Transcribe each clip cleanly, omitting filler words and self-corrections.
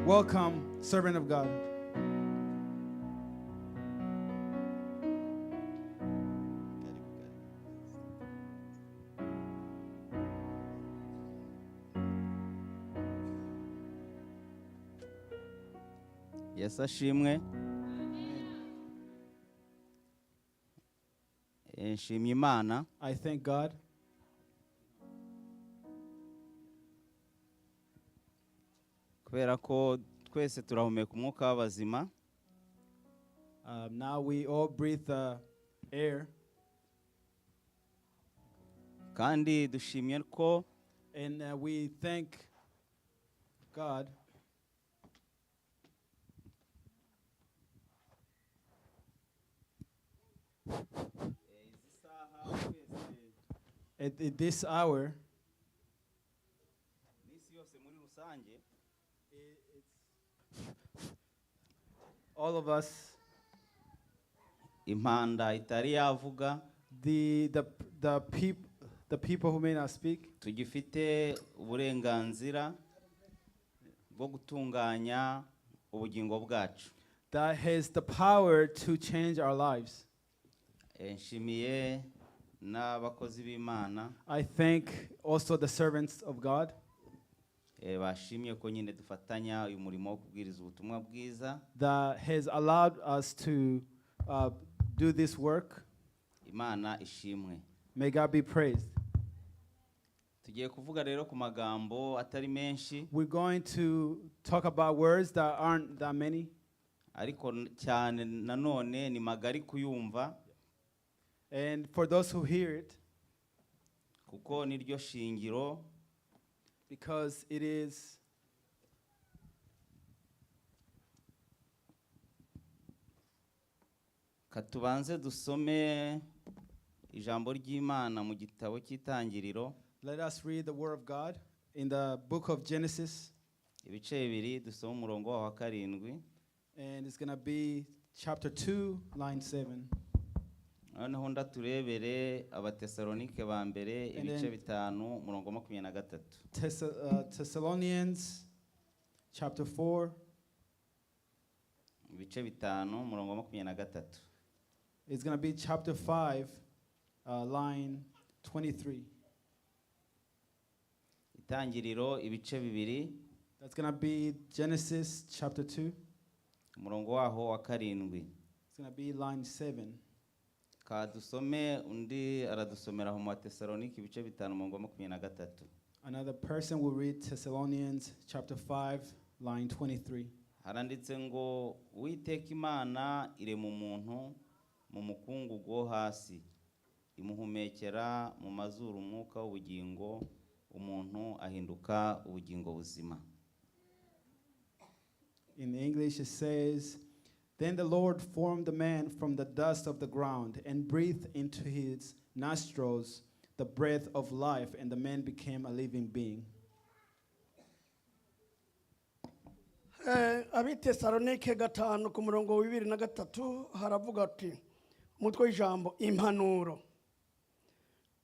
Welcome, servant of God. Yesu ashimwe. Nshimye Imana I thank God kubera ko twese turahumeka umwuka w'abazima. now we all breathe air, Kandi dushimye ko and we thank God at this hour. n'isi yose muri rusange All of us, impanda itari yavuga, the people who may not speak, tugifite uburenganzira bwo gutunganya ubugingo bwacu. that has the power to change our lives. Nshimiye n'abakozi b'Imana I thank also the servants of God bashimye ko nyine dufatanya uyu murimo wo kubwiriza ubutumwa bwiza. that has allowed us to do this work. Imana ishimwe. May God be praised. Tugiye kuvuga rero ku magambo atari menshi, We're going to talk about words that aren't that many, ariko cyane nanone ni magari kuyumva, and for those who hear it, kuko niryo shingiro because it is katubanze dusome ijambo ry'Imana mu gitabo cy'Itangiriro, let us read the word of God in the book of Genesis, ibice bibiri dusome umurongo wa 7. and it's going to be chapter 2, line 7. Noneho ndaturebere Abatesalonike ba mbere ibice 5 umurongo wa 23. Thessalonians chapter 4, Ibice 5 umurongo wa 23. it's going to be chapter 5, line 23. Itangiriro ibice bibiri That's going to be Genesis chapter 2. umurongo waho wa 7. It's going to be line 7. Kadusome undi aradusomera mu Batesalonike ibice 5 umurongo wa 23. Another person will read Thessalonians chapter 5, line 23. Haranditse ngo Uwiteka Imana irema umuntu mu mukungugu wo hasi, imuhumekera mu mazuru umwuka w'ubugingo, umuntu ahinduka ubugingo buzima. In English it says, "Then the Lord formed the man from the dust of the ground and breathed into his nostrils the breath of life, and the man became a living being." Abitesalonike 5 ku murongo wa 2 haravuga ati umutwe w'ijambo impanuro.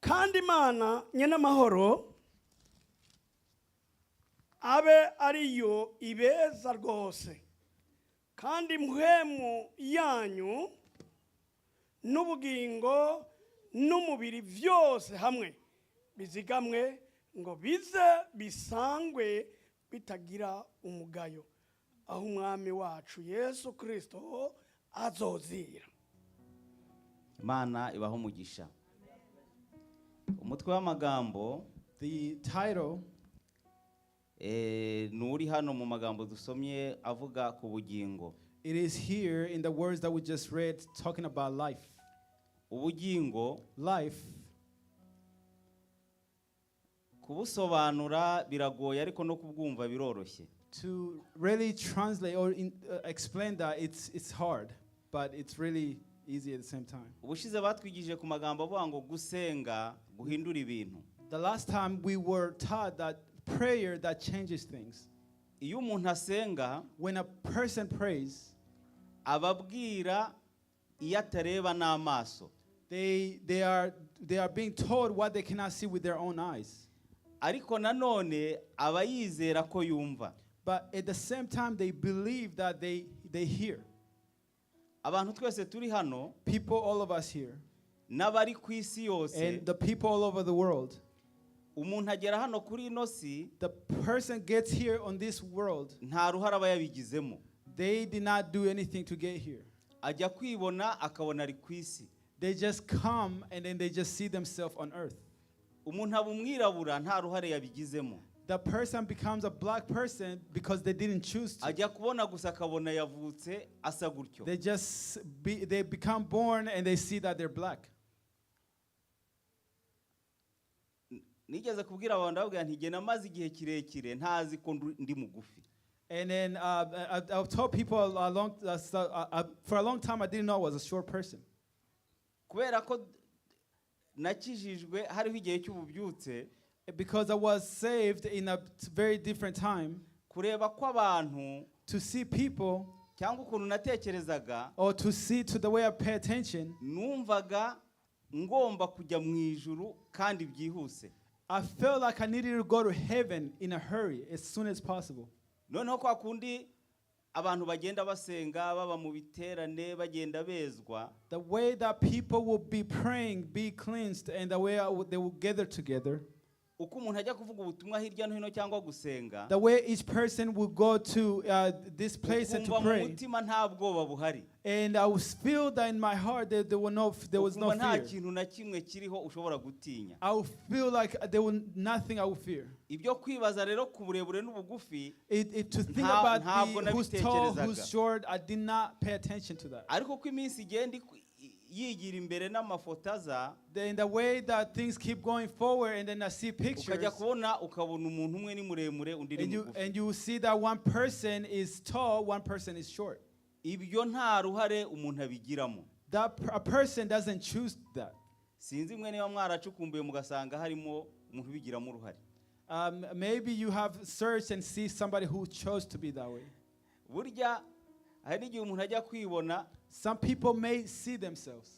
Kandi Imana nyene amahoro abe ariyo ibeza rwose, kandi mpwemu yanyu n'ubugingo n'umubiri vyose hamwe bizigamwe ngo bize bisangwe bitagira umugayo, aho umwami wacu Yesu Kristo azozira. Imana ibaho umugisha. Umutwe w'amagambo The title nuri hano mu magambo dusomye avuga ku bugingo. it is here in the words that we just read talking about life. Ubugingo Life, kubusobanura biragoye ariko no kubwumva biroroshye. to really translate or explain that it's hard, but it's really easy at the same time. Ubushize batwigije ku magambo avuga ngo gusenga guhindura ibintu. The last time we were taught that prayer that changes things. Iyo umuntu asenga When a person prays, ababwira iyo atareba n'amaso, they are being told what they cannot see with their own eyes. ariko nanone aba yizera ko yumva. but at the same time they believe that they hear. abantu twese turi hano People, all of us here, n'abari ku isi yose, and the people all over the world, umuntu agera hano kuri ino si the person gets here on this world, nta ruhara aba yabigizemo. they did not do anything to get here. Ajya kwibona akabona ari ku isi. They just come and then they just see themselves on earth. Umuntu aba umwirabura nta ruhare yabigizemo. The person becomes a black person because they didn't choose to. Ajya kubona gusa akabona yavutse asa gutyo. They become born and they see that they're black. Nigeze kubwira abantu ndababwira nti jye namaze igihe kirekire ntazi ko ndi mugufi. And then I've told people for a long time I didn't know I was a short person. Kubera ko nakijijwe hariho igihe cy'ububyutse, Because I was saved in a very different time, kureba ko abantu to see people cyangwa ukuntu natekerezaga, or to see to the way I pay attention, numvaga ngomba kujya mu ijuru kandi byihuse. I felt like I needed to go to heaven in a hurry as soon as possible. Noneho kwa kundi abantu bagenda basenga baba mu biterane bagenda bezwa, The way that people will be praying, be cleansed, and the way they will gather together, uko umuntu ajya kuvuga ubutumwa hirya no hino cyangwa gusenga, the way each person will go to this place and to ukumva mu pray, mutima nta bwoba buhari, and I was feel that in my heart that there was no ukumva nta fear. kintu na kimwe kiriho ushobora gutinya. I would feel like there was nothing I would fear. Ibyo kwibaza rero ku burebure n'ubugufi, To think Ntabwo about who's tall, nabitekerezaga. who's short, I did not pay attention to that. ariko uko iminsi igenda yigira imbere n'amafoto aza, In the way that things keep going forward, and then I see pictures, ukajya kubona ukabona umuntu umwe ni muremure undi ni mugufi. and you see that one person is tall, one person is short. Ibyo nta ruhare umuntu abigiramo. A person doesn't choose that. Sinzi mwe niba mwaracukumbuye mugasanga harimo umuntu ubigiramo uruhare. Maybe you have searched and see somebody who chose to be that way. Burya hari n'igihe umuntu ajya kwibona, Some people may see themselves,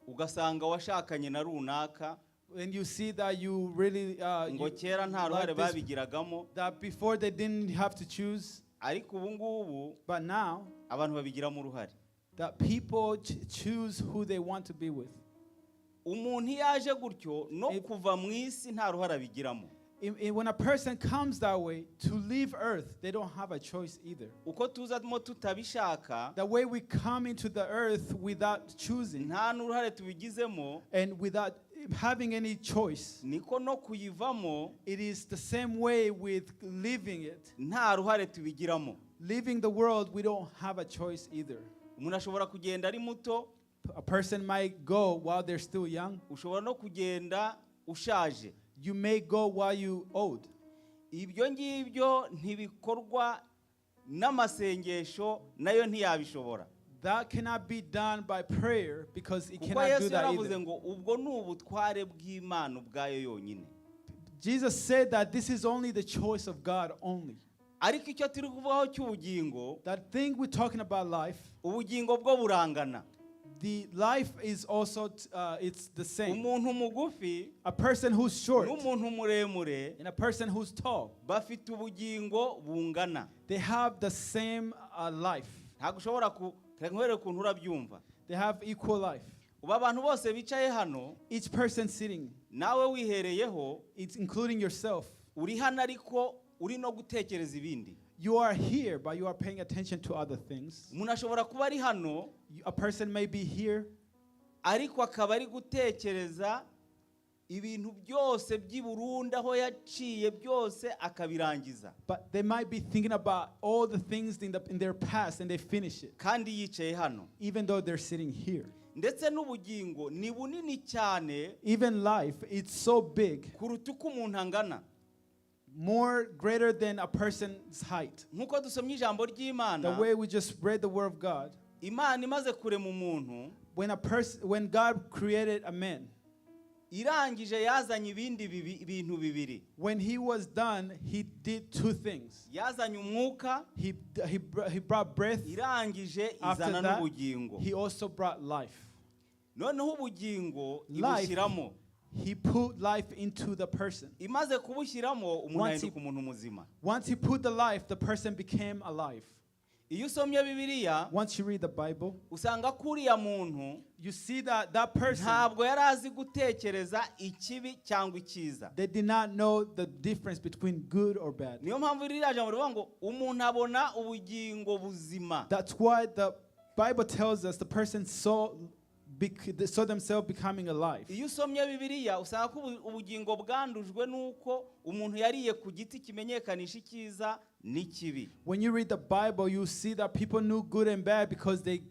ugasanga washakanye na runaka and you see that you really ngo kera nta ruhare like this, babigiragamo, that before they didn't have to choose, ariko ubu ngubu but now abantu babigiramo uruhare. that people choose who they want to be with. Umuntu iyo aje gutyo no kuva mu isi nta ruhare abigiramo. When a person comes that way, to leave earth, they don't have a choice either. Uko tuzamo tutabishaka, The way we come into the earth without choosing nta n'uruhare tubigizemo, and without having any choice, niko no kuyivamo it is the same way with living it. nta ruhare tubigiramo. Living the world, we don't have a choice either. Umuntu ashobora kugenda ari muto, A person might go while they're still young. ushobora no kugenda ushaje. You may go while you old. Ibyo ngibyo ntibikorwa n'amasengesho, nayo ntiyabishobora. That cannot be done by prayer because it Kuko cannot do Yesu that yaravuze either. ngo ubwo ni ubutware bw'Imana ubwayo yonyine. Jesus said that this is only the choice of God only. Ariko icyo turi kuvugaho cy'ubugingo, That thing we're talking about, life, ubugingo bwo burangana. the life is also it's the same. Umuntu mugufi A person who's short n'umuntu muremure and a person who's tall, bafite ubugingo bungana. they have the same life. Ntabwo ushobora kunkwereka ukuntu urabyumva. They have equal life. Ubu abantu bose bicaye hano, Each person sitting, nawe wihereyeho, it's including yourself. uri hano ariko uri no gutekereza ibindi. You are here, but you are paying attention to other things. Umuntu ashobora kuba ari hano, A person may be here, ariko akaba ari gutekereza ibintu byose by'i Burundi aho yaciye byose akabirangiza, but they might be thinking about all the things in their past and they finish it, kandi yicaye hano. even though they're sitting here. Ndetse n'ubugingo ni bunini cyane Even life, it's so big, kuruta uko umuntu angana. more greater than a person's height. Nk'uko dusomye ijambo The ry'Imana, way we just read the word of God, Imana imaze kurema umuntu, when God created a man, irangije yazanye ibindi bintu bibiri. when he was done, he did two things. Yazanye umwuka, He brought breath. irangije After izana that, n'ubugingo. he also brought life. Noneho ubugingo Life. ibushyiramo. he put life into the person. imaze kubushyiramo umuntu Once he- ahinduka umuntu muzima. Once he put the life, the person became alive. Iyo usomye bibiliya Once you read the Bible, usanga kuriya muntu you see that that person, ntabwo yari azi gutekereza ikibi cyangwa icyiza. they did not know the difference between good or bad. Niyo mpamvu ririya jambo rivuga ngo umuntu abona ubugingo buzima. That's why the Bible tells us the person saw themselves becoming alive. Iyo usomye bibiliya usanga ko ubugingo bwandujwe nuko umuntu yariye ku giti kimenyekanisha icyiza n'ikibi. When you read the Bible, you see that people knew good and bad because they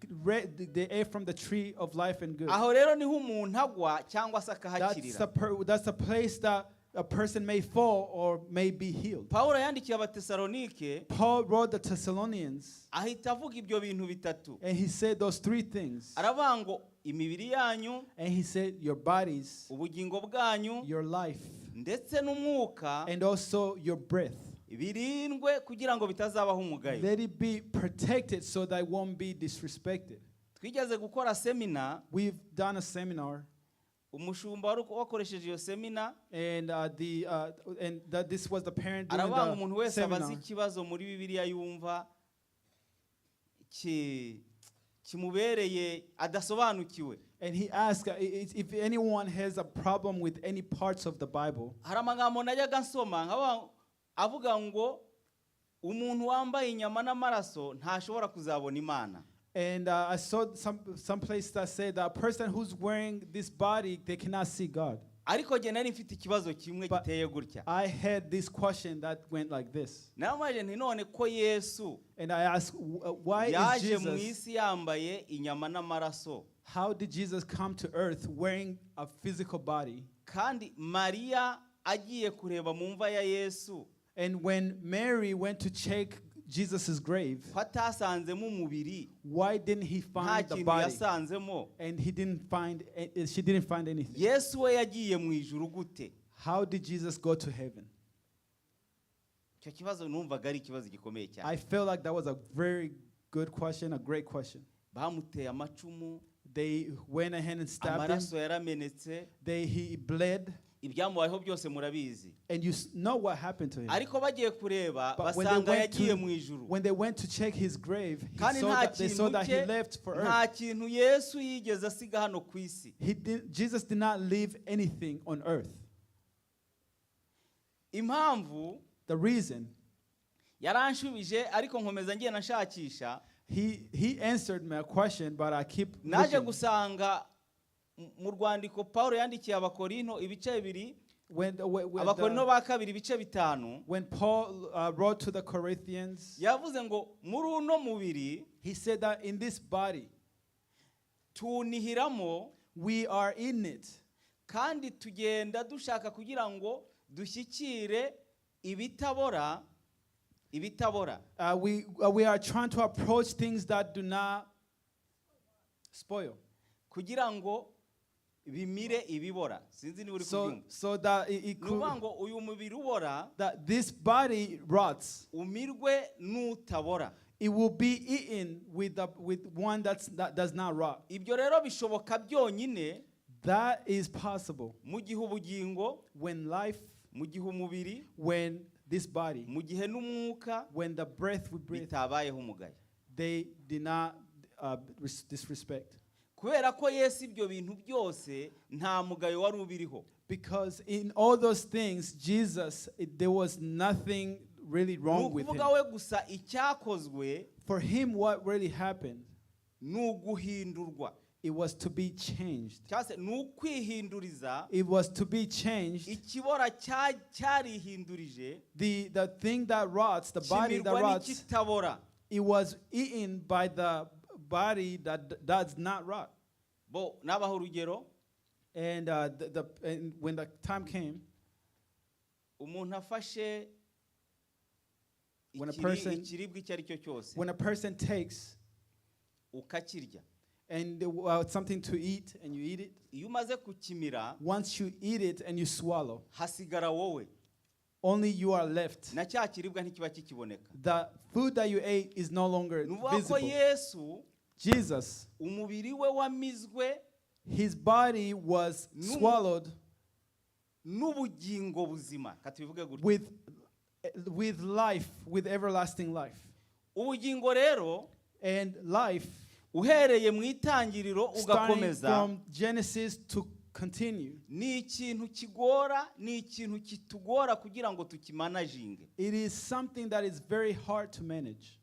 ate from the tree of life and good. Aho rero niho umuntu agwa cyangwa se akahakirira. That's a place that a person may fall or may be healed. Pawulo yandikiye abatesalonike Paul wrote the Thessalonians ahita avuga ibyo bintu bitatu. and he said those three things. Aravuga ngo imibiri yanyu, And he said your bodies, ubugingo bwanyu your life, ndetse n'umwuka and also your breath. birindwe kugira ngo bitazabaho umugayo. Let it be protected so that it won't be disrespected. Twigeze gukora semina, We've done a seminar, umushumba wari wakoresheje iyo semina and this was the parent doing aravuga ngo umuntu the wese abazi seminar. ikibazo muri bibiliya yumva kimubereye adasobanukiwe. And he asked if anyone has a problem with any parts of the Bible. Hari amagambo najyaga nsoma avuga ngo umuntu wambaye inyama n'amaraso ntashobora kuzabona Imana. And I saw some place that said that a person who's wearing this body, they cannot see God. Ariko jye nari mfite ikibazo kimwe But giteye gutya. I had this question that went like this. Namaje nti none ko Yesu And I asked, why is yaje mu Jesus, isi yambaye inyama n'amaraso, how did Jesus come to earth wearing a physical body? kandi Mariya agiye kureba mu mva ya Yesu And when Mary went to check Jesus' grave, ko atasanzemo umubiri, why didn't he nta find the kintu body? yasanzemo? And she didn't find anything. Yesu we yagiye mu ijuru gute? How did Jesus go to heaven? Icyo kibazo numvaga ari ikibazo gikomeye cyane. I felt like that was a very good question, a great question. Bamuteye amacumu, They went ahead and stabbed him. amaraso yaramenetse, He bled, ibyamubayeho byose murabizi. and you know what happened to him. Ariko bagiye kureba But basanga yagiye mu ijuru. when they went to check his grave, Kandi they saw nta that he kintu left for cye, nta earth. kintu Yesu yigeze asiga hano ku isi. Jesus did not leave anything on earth. Impamvu The reason, yaranshubije ariko nkomeza ngiye nashakisha, he answered my question, but I keep naje looking. gusanga mu rwandiko Pawulo yandikiye Abakorinto ibice bibiri, Abakorinto ba kabiri ibice bitanu, when Paul wrote to the Corinthians, yavuze ngo muri uno mubiri he said that in this body, tunihiramo we are in it, kandi tugenda dushaka kugira ngo dushyikire ibitabora. we are trying to approach things that do not spoil, kugira ngo bimire ibibora. Sinzi ni uri kubyumva. so that it could, Nuvuga ngo uyu mubiri ubora that this body rots, umirwe n'utabora. it will be eaten with one that does not rot. Ibyo rero bishoboka byonyine That is possible mu gihe ubugingo, when life, mu gihe umubiri, when this body, mu gihe n'umwuka when the breath we breathe, bitabayeho umugayo. they did not disrespect. Kubera ko Yesu ibyo bintu byose nta mugayo wari ubiriho. Because in all those things, Jesus, there was nothing really wrong with him. Nukuvuga we gusa icyakozwe For him, what really happened, nuguhindurwa. it was to be changed. Cyase nukwihinduriza. It was to be changed. Ikibora cyarihindurije, The thing that rots, the body that kimirwa rots, n'ikitabora. it was eaten by the body that does not rot. Bo nabaho urugero, And and when the time came, umuntu afashe When a person- ikiribwa icyo ari cyo cyose when a person takes ukakirya, and something to eat and you eat it, iyo umaze kukimira once you eat it and you swallow, hasigara wowe, only you are left. na cya kiribwa ntikiba kikiboneka. The food that you ate is no longer Nuvuga ko visible. Yesu Jesus, umubiri we wamizwe his body was swallowed n'ubugingo buzima katubivuge gutya. with life, with everlasting life. Ubugingo rero And life, uhereye mu itangiriro starting ugakomeza from Genesis to continue, ni ikintu kigora, ni ikintu kitugora kugira ngo tukimanaginge. it is something that is very hard to manage.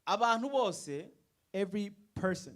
Abantu bose Every person,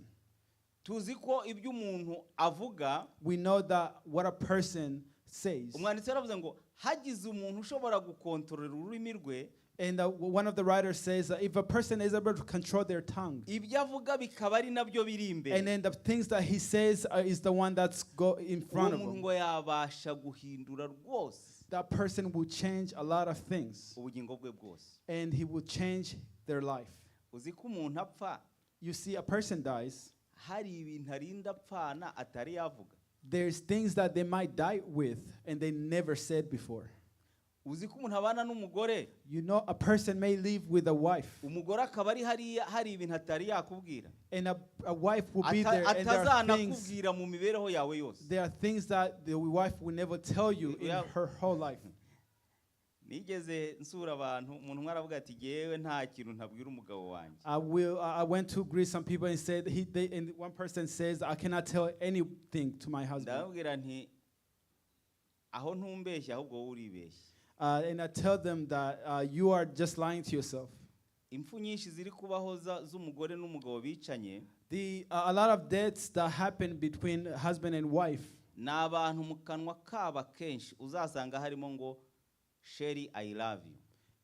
tuzi ko ibyo umuntu avuga, we know that what a person says. umwanditsi yaravuze ngo hagize umuntu ushobora gukontorora ururimi rwe, And one of the writers says that if a person is able to control their tongue, ibyo avuga bikaba ari nabyo biri and imbere, then the things that he says is the one that's go in uwo front of muntu him, ngo yabasha guhindura rwose that person will change a lot of things, ubugingo bwe bwose. and he will change their life. Uzi ko umuntu apfa, You see, a person dies, hari ibintu arinda apfana atari yavuga. there's things that they might die with and they never said before. Uzi ko umuntu abana n'umugore, You know, a person may live with a wife, umugore akaba ari hariya hari ibintu atari yakubwira, and a wife will be there, and atazanakubwira mu mibereho yawe yose. there are things that the wife will never tell you in Yeah. her whole life. Nigeze nsura abantu, umuntu umwe aravuga ati yewe nta kintu ntabwira umugabo wanjye. I went to greet some people and said and one person says, I cannot tell anything to my husband. Ndababwira nti aho ntumbeshye ahubwo wowe uribeshye. And I tell them that you are just lying to yourself. Impfu nyinshi ziri kubaho z'umugore n'umugabo bicanye, A lot of deaths that happen between husband and wife, ni abantu mu kanwa kabo kenshi uzasanga harimo ngo Sherry I love you.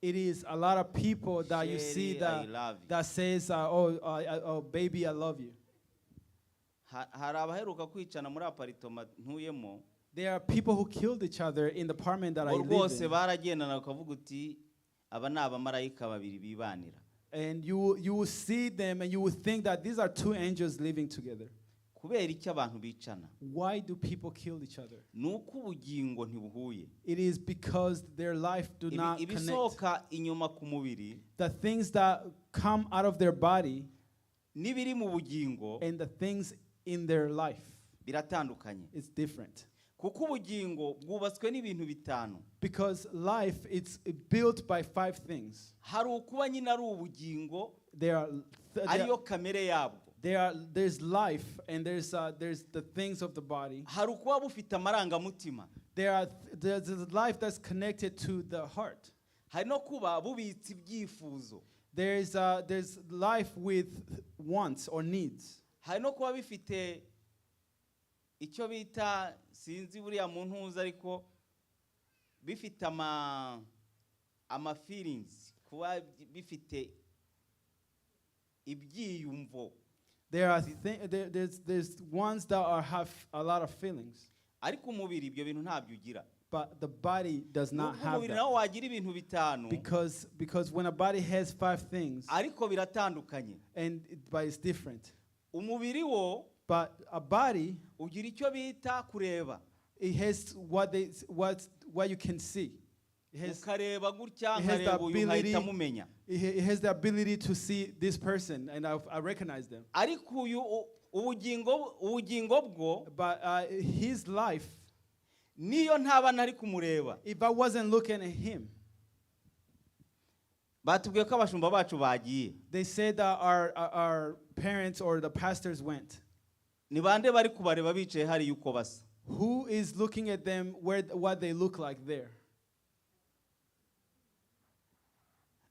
it is a lot of people that you Sherry, see I love you. that says, oh, baby, I love you. Hari abaheruka kwicana muri aparitoma ntuyemo, There are people who killed each other in the apartment that I bo live rwose in. baragendana ukavuga uti aba ni abamarayika babiri bibanira. And you will see them and you will think that these are two angels living together. Kubera iki abantu bicana? Why do people kill each other? Nuko ubugingo ntibuhuye. It is because their life do not connect. Ibisohoka inyuma ku mubiri The things that come out of their body n'ibiri mu bugingo and the things in their life, biratandukanye. it's different. Kuko ubugingo bwubatswe n'ibintu bitanu. Because life, it's built by 5 things. Hari ukuba nyine ari ubugingo ariyo kamere yabwo. There's life and there's the things of the body. Hari ukuba bufite amarangamutima. There's a life that's connected to the heart. Hari no kuba bubitse ibyifuzo. There's life with wants or needs. Hari no kuba bifite icyo bita sinzi buriya muntu uza ariko bifite ama feelings, kuba bifite ibyiyumvo. There's ones that have a lot of feelings. Ariko umubiri ibyo bintu ntabyo ugira. But the body does not have Umubiri that. nawo wagira ibintu bitanu. Because when a body has 5 things, Ariko biratandukanye. but it's different. Umubiri wo But a body, ugira icyo bita kureba. it has what you can see. Ukareba gutya it has the nkareba uyu ability- nkahita mumenya. It has the ability to see this person, and I recognize them. Ariko uyu ubugingo bwo But his life, niyo ntaba ntari kumureba. if I wasn't looking at him, Batubwiye ko abashumba bacu bagiye. they said that our parents or the pastors went. Ni bande bari kubareba bicaye hari yuko basa. Who is looking at them what they look like there?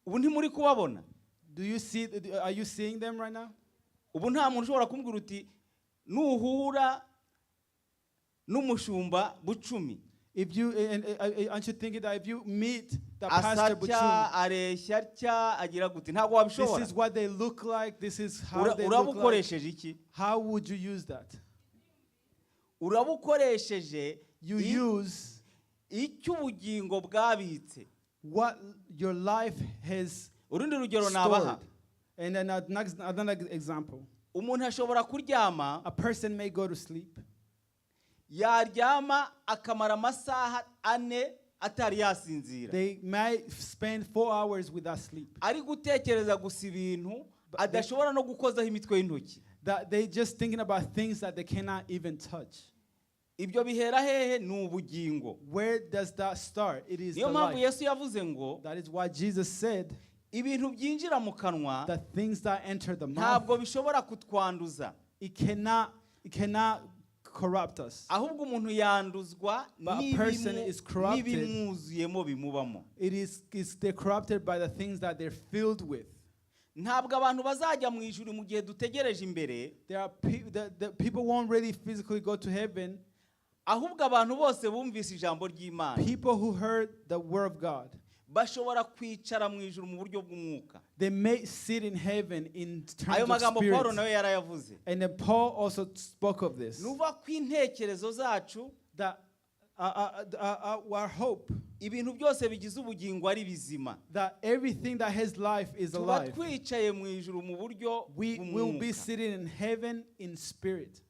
Ubu ntimuri kubabona. Are you seeing them right now? Ubu nta muntu ushobora kumbwira uti nuhura n'umushumba Bucumi If you aren't you thinking that if you meet the pastor asatya Buchumi, areshya atya agira gute ntabwo this wabishobora. is what they look like, this is how they look like, Urabukoresheje iki? how would you use that? Urabukoresheje You use icyo ubugingo bwabitse. what your life has Urundi rugero stored. nabaha. And then another example. Umuntu ashobora kuryama, A person may go to sleep. yaryama akamara amasaha 4 atari yasinzira. They might spend 4 hours without sleep. Ari gutekereza gusa ibintu adashobora no gukozaho imitwe y'intoki. That they just thinking about things that they cannot even touch. ibyo bihera hehe? Ni ubugingo. Where does that start? It is the Niyo mpamvu life. Yesu yavuze ngo That is why Jesus said ibintu byinjira mu kanwa the things that enter the mouth, ntabwo bishobora kutwanduza, it cannot corrupt us. ahubwo umuntu yanduzwa But a person is corrupted. n'ibimwuzuyemo bimubamo. They're corrupted by the things that they're filled with. Ntabwo abantu bazajya mu ijuru mu gihe dutegereje imbere, There are the people won't really physically go to heaven. ahubwo abantu bose bumvise ijambo ry'Imana People who heard the word of God, bashobora kwicara mu ijuru mu buryo bw'umwuka. they may sit in heaven in terms Ayo of magambo Paul spirit. nawe yarayavuze. And then Paul also spoke of this. Nuva ko intekerezo zacu, That our hope, ibintu byose bigize ubugingo ari bizima, that everything that has life is tuba alive. twicaye mu ijuru mu buryo We will be bw'umwuka. sitting in heaven in spirit.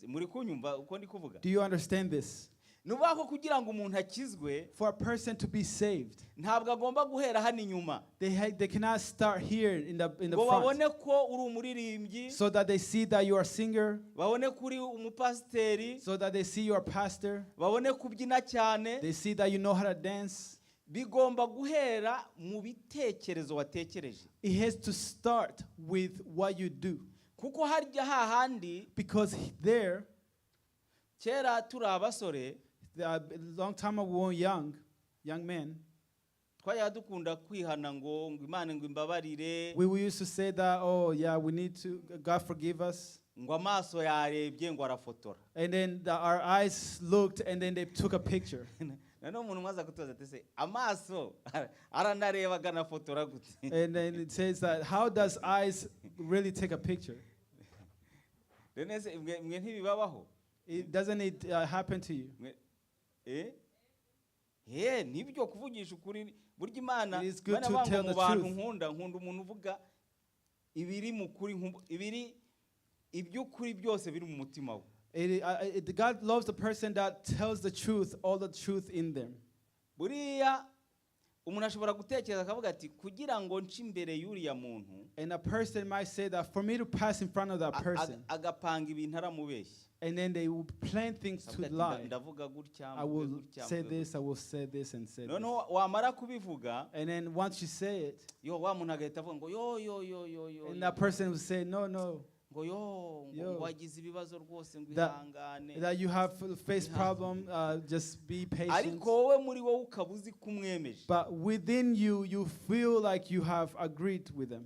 Muri kunyumva uko ndi kuvuga? Do you understand this? Nuva ko kugira ngo umuntu akizwe For a person to be saved, ntabwo agomba guhera hano inyuma they cannot start here in the ngo front, babone ko uri umuririmbyi, so that they see that you are a singer, babone ko uri umupasiteri, so that they see you are a pastor, babone kubyina cyane. they see that you know how to dance. Bigomba guhera mu bitekerezo watekereje, It has to start with what you do, kuko harya hahandi because there, kera turi abasore a long time ago, we were young men, twajya dukunda kwihana ngo Imana ngo imbabarire, we used to say that, oh yeah, we need to, God forgive us. ngo amaso yarebye ngo arafotora. And then our eyes looked, and then they took a picture. None umuntu mwaza kutubaza ati se amaso aranareba aganafotora gute? And then it says that, how does eyes really take a picture? None se mwe ntibibabaho? Doesn't it happen to you? Nibyo kuvugisha ukuri burya Imana It is good to bana tell bango the mu bantu truth. nkunda umuntu uvuga ibiri mu kuri, ibiri iby'ukuri byose biri mu mutima we. God loves the person that tells the truth, all the truth in them. Buriya umuntu ashobora gutekereza akavuga ati kugira ngo nce imbere y'uriya muntu, And a person might say that for me to pass in front of that person, agapanga ibintu aramubeshya. and then they will plan things to Avuga ati, lie. ndavuga gutya, I mvuge will gutya, say mvuge this, I will say this, and say gutya. this. Noneho wamara kubivuga, And then once you say it, yo wa muntu agahita avuga ngo yo and that person will say, no, no, ngo ngo Yo. wagize ibibazo rwose ngo That- ihangane. that you have faced problem, just be patient. Ariko wowe muri wowe ukaba uzi ko umwemeje. But within you, you feel like you have agreed with them.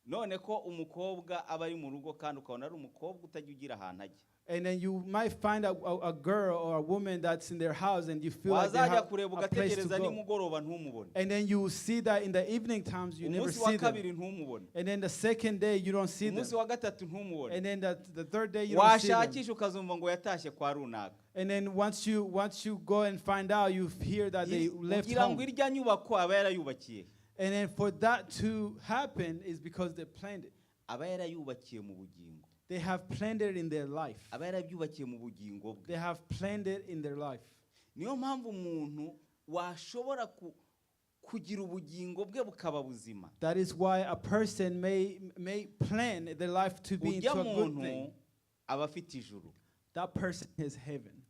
None ko umukobwa aba ari mu rugo kandi ukabona ari umukobwa utajya ugira ahantu ajya. And then you might find a girl or a woman that's in their house, and you feel like they Wazajya have kureba a place to ugatekereza go. nimugoroba ntumubone. And then you see that in the evening times, you never Umunsi wa see them. kabiri ntumubone. And then the second day, you don't see them. Umunsi wa gatatu ntumubone. And then the third day, you don't see them. Washakisha ukazumva ngo yatashye kwa runaka. And then once you go and find out, you hear that they left Kugira ngo home. irya nyubako aba yarayubakiye. And then for that to happen is because they planned it. Aba yarayubakiye mu bugingo. They have planned it in their life. Aba yarabyubakiye mu bugingo bwe. They have planned it in their life. Niyo mpamvu umuntu washobora kugira ubugingo bwe bukaba buzima. That is why a person may plan their life to be into Ujya a good muntu thing. aba afite ijuru. That person has heaven.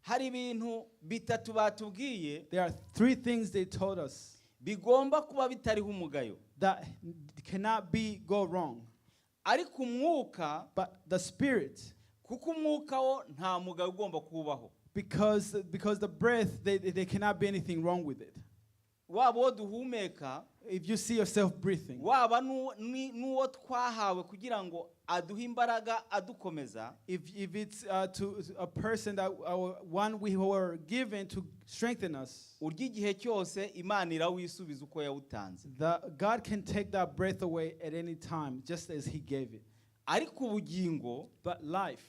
Hari ibintu bitatu batubwiye There are three things they told us bigomba kuba bitariho umugayo. that cannot go wrong. Ariko umwuka, But the spirit, kuko umwuka wo nta mugayo ugomba kubaho. because the breath, they cannot be anything wrong with it. Waba uwo duhumeka, If you see yourself breathing, waba n'uwo twahawe kugira ngo aduhe imbaraga adukomeza, if it's to a person that one we were given to strengthen us, urya igihe cyose Imana irawisubiza uko yawutanze. God can take that breath away at any time, just as He gave it. Ariko ubugingo But life,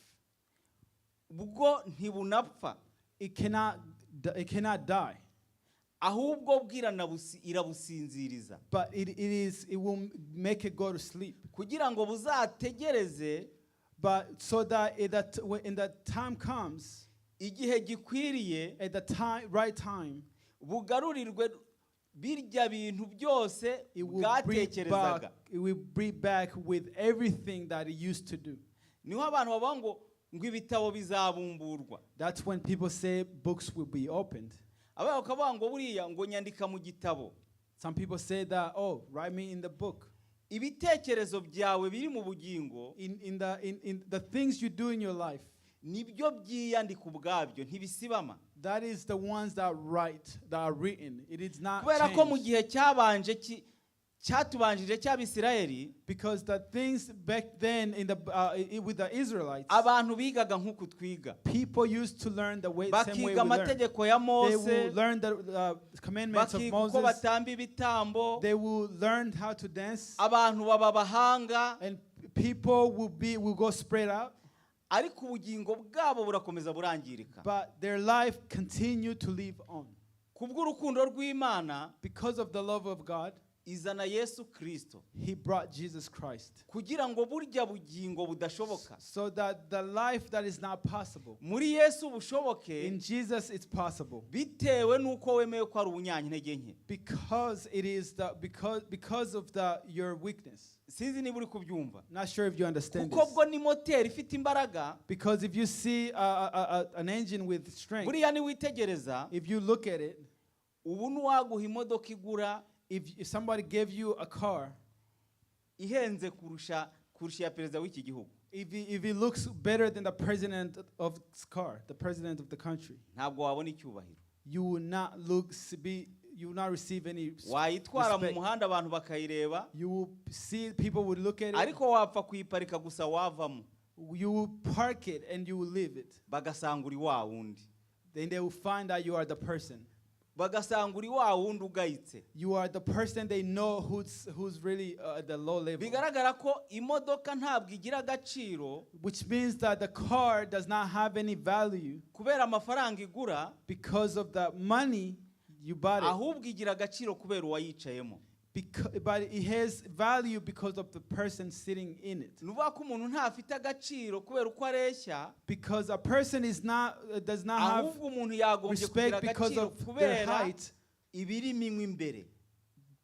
bwo ntibunapfa, it cannot die. ahubwo irabusinziriza, But it will make it go to sleep. kugira ngo buzategereze But so that when the time comes, igihe gikwiriye, at the right time, bugarurirwe birya bintu byose it will bwatekerezaga. bring back with everything that it used to do. niho abantu bavuga ngo ibitabo bizabumburwa. That's when people say books will be opened. Abandi bakavuga ngo buriya ngo nyandika mu gitabo. Some people say that, oh, write me in the book. Ibitekerezo byawe biri mu bugingo In the things you do in your life, nibyo byiyandika ubwabyo ntibisibama. that is the ones that are written. It is not Kubera ko mu changed. gihe cyabanje cyatubanjije cy'Abisirayeli, Because the things back then with the Israelites, abantu bigaga nk'uku twiga, people used to learn the same way bakiga we learn. amategeko ya They Mose, will learn the commandments of bakiga uko Moses. batamba ibitambo, They will learn how to dance, abantu baba bahanga, and people will go spread out. ariko ubugingo bwabo burakomeza burangirika. But their life continue to live on. Kubw'urukundo rw'Imana Because of the love of God, izana Yesu Kristo He brought Jesus Christ. kugira ngo burya bugingo budashoboka So that the life that is not possible, muri Yesu bushoboke, in Jesus it's possible. bitewe nuko wemeye ko ari umunyantege nke. Because it is because of your weakness. Sinzi niba uri kubyumva, Not sure if you understand kuko this. bwo ni moteri ifite imbaraga. Because if you see an engine with strength, Buriya niwitegereza, if you look at it, ubu n'uwaguha imodoka igura if somebody gave you a car, ihenze kurusha ya perezida w'iki gihugu, if it looks better than the president of this car, the president of the country, ntabwo wabona icyubahiro. you will not receive any Wayitwara mu respect. muhanda abantu bakayireba, You will see people would look at it. ariko wapfa kuyiparika gusa wavamo You will park it and you will leave it. bagasanga uri wa wundi, Then they will find out you are the person. bagasanga uri wa wundi ugayitse. You are the person they know who's really at the low level. Bigaragara ko imodoka ntabwo igira agaciro Which means that the car does not have any value kubera amafaranga igura, because of the money you bought it. ahubwo igira agaciro kubera uwayicayemo. But it has value because of the person sitting in it. Nuvuga ko umuntu ntafite agaciro kubera uko areshya, Because a person does not have ahubwo umuntu yagombye kugira respect because agaciro of their kubera height. ibirimo imbere.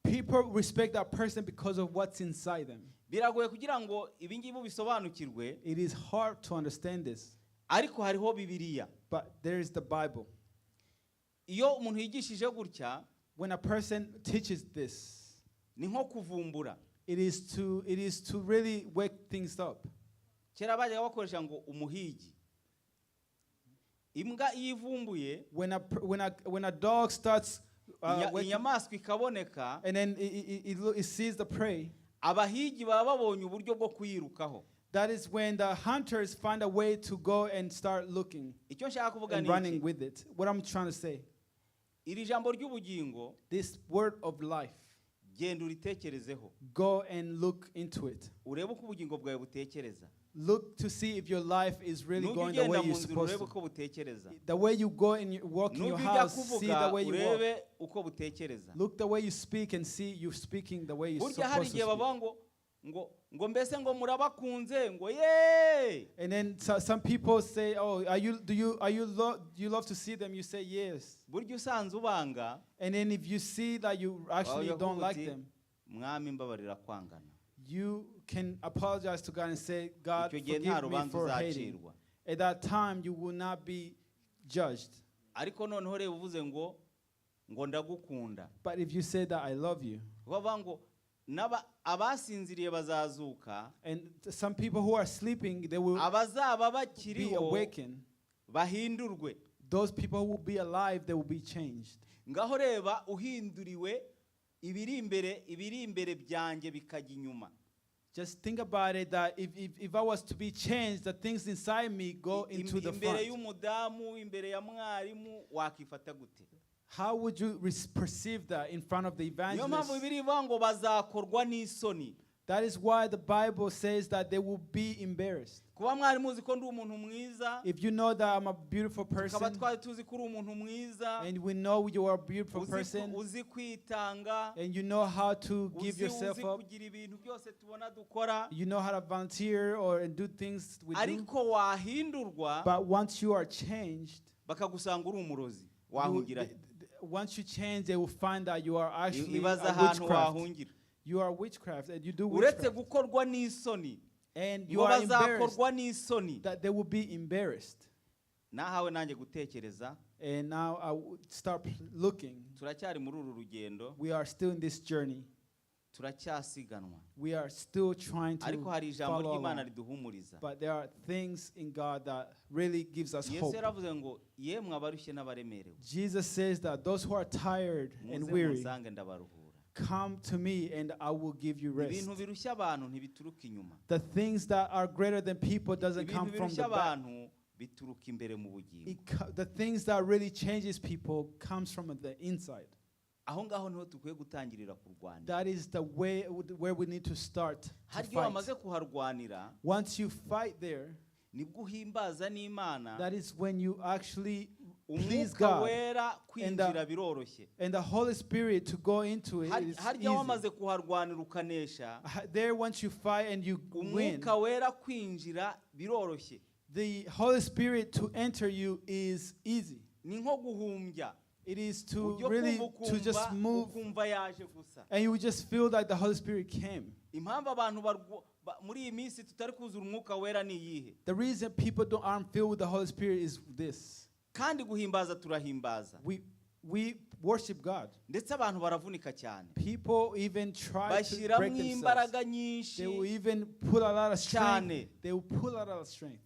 People respect that person because of what's inside them. Biragoye kugira ngo ibi ngibi bisobanukirwe, It is hard to understand this, ariko hariho Bibiliya. but there is the Bible. Iyo umuntu yigishije gutya, When a person teaches this, ni nko kuvumbura. it is to really wake things up. Kera bajyaga bakoresha ngo umuhigi. Imbwa iyo ivumbuye, When a dog starts waking, inyamaswa ikaboneka, and then it sees the prey, abahigi baba babonye uburyo bwo kuyirukaho. that is when the hunters find a way to go and start looking Icyo nshaka kuvuga and ni running iki? with it. What I'm trying to say, Iri jambo ry'ubugingo, this word of life, genda uritekerezeho, go and look into it. urebe uko ubugingo bwawe butekereza. Look to see if your life is really Nujya going the way ugenda mu you're nzira supposed urebe to. uko butekereza. The way you go and you walk in your Nujya ujya house, see the kuvuga way you walk. urebe uko butekereza. Look the way you speak and see you speaking the way you're Burya hari supposed to igihe speak. bavuga ngo mbese ngo murabakunze ngo ye. And then some people say, "Oh, do you love to see them?" You say yes. Burya usanze ubanga, And then if you see that you actually wavuga don't like uti, them, Mwami mbabarira kwangana. you can apologize to God and say, "God, Icyo gihe nta forgive me rubanza for hating." uzacirwa. At that time, you will not be judged. Ariko noneho reba uvuze ngo ndagukunda. But if you say that I love you, Bavuga ngo abasinziriye bazazuka, and some people who are sleeping, they will abazaba be bakiriho awakened. bahindurwe. Those people who will be alive, they will be changed. Ngaho reba uhinduriwe, ibiri imbere byanjye bikajya inyuma. Just think about it, that if I was to be changed, the things inside me go into the Imbere front. y'umudamu, imbere ya mwarimu, wakifata gute? How would you perceive that in front of the Niyo mpamvu evangelist? Bibiliya ivuga ngo bazakorwa n'isoni. That is why the Bible says that they will be embarrassed. Kuba mwari muzi ko ndi umuntu mwiza, If you know that I'm a beautiful tukaba person, twari tuzi ko uri umuntu mwiza, and we know you are a beautiful person, uzi kwitanga, and you know how to give yourself up, kugira ibintu byose tubona dukora, you know how to volunteer or do things we do. ariko wahindurwa But once you are changed, bakagusanga uri umurozi, you- wahungira. once you change, they will find that you are actually Ibaza a ahantu witchcraft. wahungira. You are witchcraft, and you do Uretse witchcraft. gukorwa n'isoni, And you ngo are embarrassed bazakorwa n'isoni. that they will be embarrassed. Nahawe nanjye gutekereza, And now I would start looking. turacyari muri uru rugendo, We are still in this journey. turacyasiganwa, We are still trying to ariko hari ijambo follow ry'Imana along. riduhumuriza. But there are things in God that really gives us Yesu hope. yaravuze ngo yemwe abarushye n'abaremerewe, Jesus says that those who are tired and muze weary, munsange ndabaruhura. come to me and I will give you rest. Ibintu birushya abantu ntibituruka inyuma, The things that are greater than people doesn't come ibintu from birushya the back. abantu bituruka imbere mu bugingo. The things that really changes people comes from the inside. Aho ngaho niho dukwiye gutangirira kurwanira. That is the way where we need to start to Harya iyo fight. wamaze kuharwanira, Once you fight there, nibwo uhimbaza n'Imana. that is when you actually please Umwuka God. wera kwinjira biroroshye. And the Holy Spirit to go into it is Harya easy. wamaze kuharwanira ukanesha, There, once you fight and you win, umwuka wera kwinjira biroroshye. the Holy Spirit to enter you is easy. Ni nko guhumbya. It is to Ujya really kumva to just move, ukumva yaje gusa. and you just feel like the Holy Spirit came. Impamvu abantu muri iyi minsi tutari kuzura umwuka wera ni iyihe? The reason people aren't filled with the Holy Spirit is this: Kandi guhimbaza turahimbaza. we worship God. Ndetse abantu baravunika cyane. People even try to break Bashyiramo themselves. imbaraga nyinshi They will even put a lot of strength. cyane. They will put a lot of strength.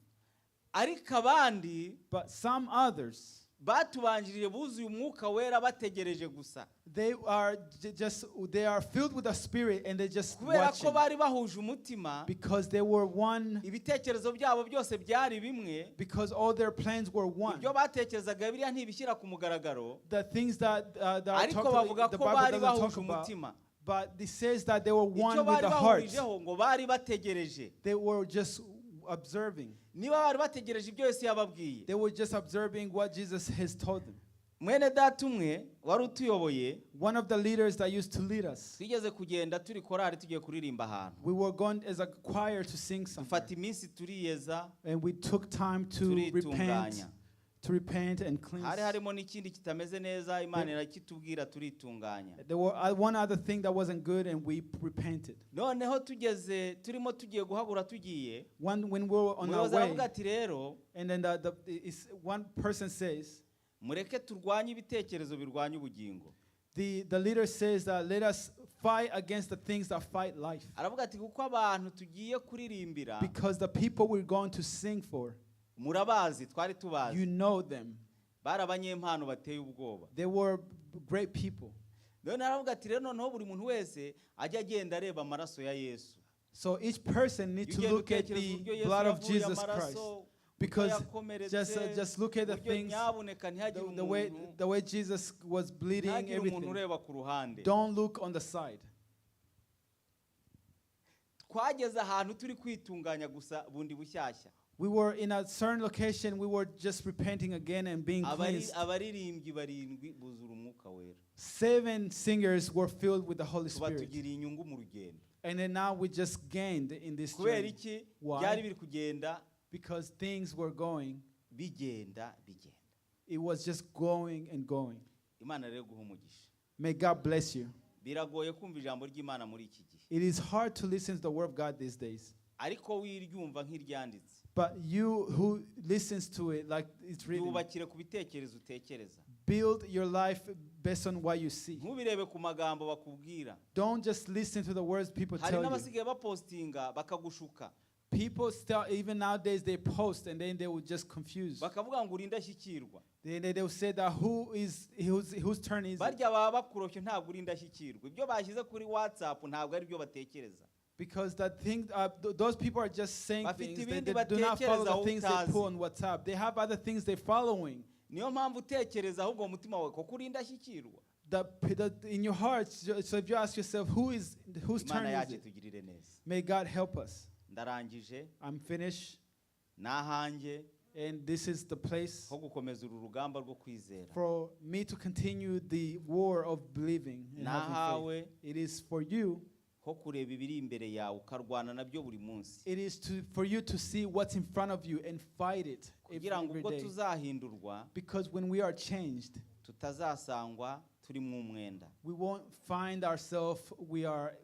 Ariko abandi But some others, batubanjirije buzuye umwuka wera bategereje gusa. they are they are filled with the Spirit and they just Kubera ko watching bari bahuje umutima, because they were one. ibitekerezo byabo byose byari bimwe. Because all their plans were one. Ibyo batekerezaga biriya ntibishyira ku mugaragaro, The things that are ariko talked bavuga about, the ko Bible bari doesn't bahuje talk about. umutima. But it says that they were Icyo one with bari the heart. bahurijeho ngo bari bategereje. They were just observing. Niba bari bategereje ibyo Yesu yababwiye. They were just observing what Jesus has told them. Mwene data umwe wari utuyoboye, One of the leaders that used to lead us, twigeze kugenda turi korari tugiye kuririmba ahantu. we were going as a choir to sing somewhere. Dufata iminsi turiyeza, And we took time to repent and cleanse. hari harimo n'ikindi kitameze neza, Imana irakitubwira turitunganya. There were one other thing that wasn't good and we repented. Noneho turimo tugiye guhagura tugiye, When we were on our umuyobozi way, aravuga ati rero and then one person says, mureke turwanye ibitekerezo birwanya ubugingo. the leader says that let us fight against the things that fight life. Aravuga ati kuko abantu tugiye kuririmbira, Because the people we're going to sing for, murabazi, twari tubazi, you know them. bari abanyempano bateye ubwoba. They were great people. None aravuga ati rero noneho buri muntu wese ajya agenda areba amaraso ya Yesu. So each person needs to Ugenda look at utekereza the uburyo Yesu blood of yavuye Jesus amaraso, Christ. uburyo Because yakomeretse, just look at the uburyo things, nyabuneka ntihagire the way Jesus was bleeding, ntihagire umuntu everything. ureba ku ruhande. Don't look on the side. Twageze ahantu turi kwitunganya gusa bundi bushyashya. We were in a certain location, we were just repenting again and being cleansed. Abaririmbyi barindwi buzura umwuka wera. 7 singers were filled with the Holy Tuba Spirit. tugiriye inyungu mu rugendo. And then now we just gained in this Kubera journey. iki? Why? Byari biri kugenda Because things were going. bigenda. It was just going and going. Imana rero guha umugisha. May God bless you. Biragoye kumva ijambo ry'Imana muri iki gihe. It is hard to listen to the word of God these days. Ariko wiryumva nk'iryanditse. But you who listens to it like it's written, Yubakire ku bitekerezo utekereza. build your life based on what you see. Ntubirebe ku magambo bakubwira. Don't just listen to the words people Hari tell you. n'abasigaye bapostinga bakagushuka. People still, even nowadays, they post and then they will just confuse. Bakavuga ngo uri indashyikirwa. They will say that whose turn is it? Barya baba bakuroshe ntabwo uri indashyikirwa. Ibyo bashyize kuri WhatsApp ntabwo ari byo batekereza. Because those people are just saying Bafite things. ibindi They do not follow batekereza the things they utazi. put on WhatsApp. They have other things they're following. Niyo mpamvu utekereza ahubwo mu mutima wawe koko uri indashyikirwa. In your heart, so if you ask yourself, whose turn Imana is yacu it? tugirire neza. May God help us. Ndarangije I'm finished. nahanjye And this is the place ho gukomeza uru rugamba rwo kwizera. for me to continue the war of believing and having Nahawe faith. It is for you. ho kureba ibiri imbere yawe ukarwana nabyo buri munsi. It is for you to see what's in front of you and fight it Kugira ngo every ubwo day. tuzahindurwa Because when we are changed, tutazasangwa turi mu mwenda. we won't find ourselves we are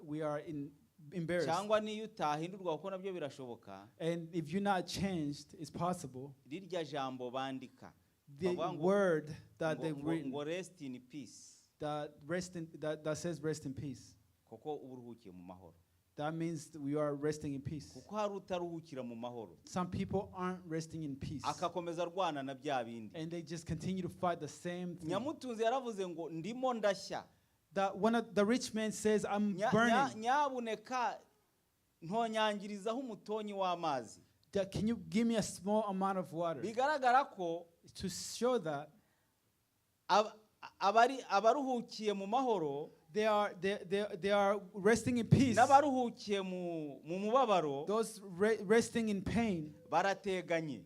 embarrassed. cyangwa niyo utahindurwa kuko nabyo birashoboka, And if you're not changed, it's possible. rirya jambo bandika The bavuga ngo- word that they've ngo written rest in peace, that says rest in peace. kuko uba uruhukiye mu mahoro. That means that we are resting in peace. Kuko hari utaruhukira mu mahoro Some people aren't resting in peace. akakomeza arwana na bya bindi. And they just continue to fight the same thing. Nyamutunzi yaravuze ngo ndimo ndashya, That one of the rich man says, I'm burning. nyabuneka ntonyangirizaho umutonyi w'amazi. Can you give me a small amount of water? Bigaragara ko To show that abaruhukiye mu mahoro they are resting in peace. n'abaruhukiye mu mubabaro Those resting in pain, barateganye.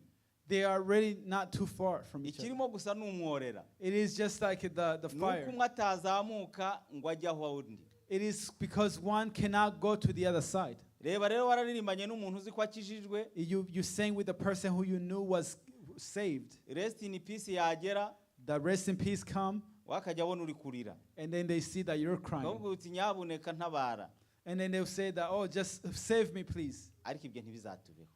they are really not too far from each other. Ikirimo gusa n'umworera. It is just like the Nuko fire. umwe atazamuka ngo ajye aho undi. It is because one cannot go to the other side. Reba rero wararirimbanye n'umuntu uzi ko akijijwe, You sang with the person who you knew was saved. rest in peace yagera The rest in peace come, wakajya abona uri kurira. and then they see that you're crying. Ahubwo uti nyabuneka ntabara. And then they'll say that, oh, just save me, please. Ariko ibyo ntibizatubeho.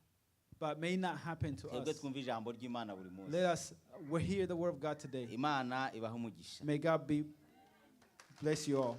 But may not happen to Twebwe us. twumva ijambo ry'Imana buri munsi. Let us, we hear the word of God today. Imana ibaha umugisha. May God bless you all.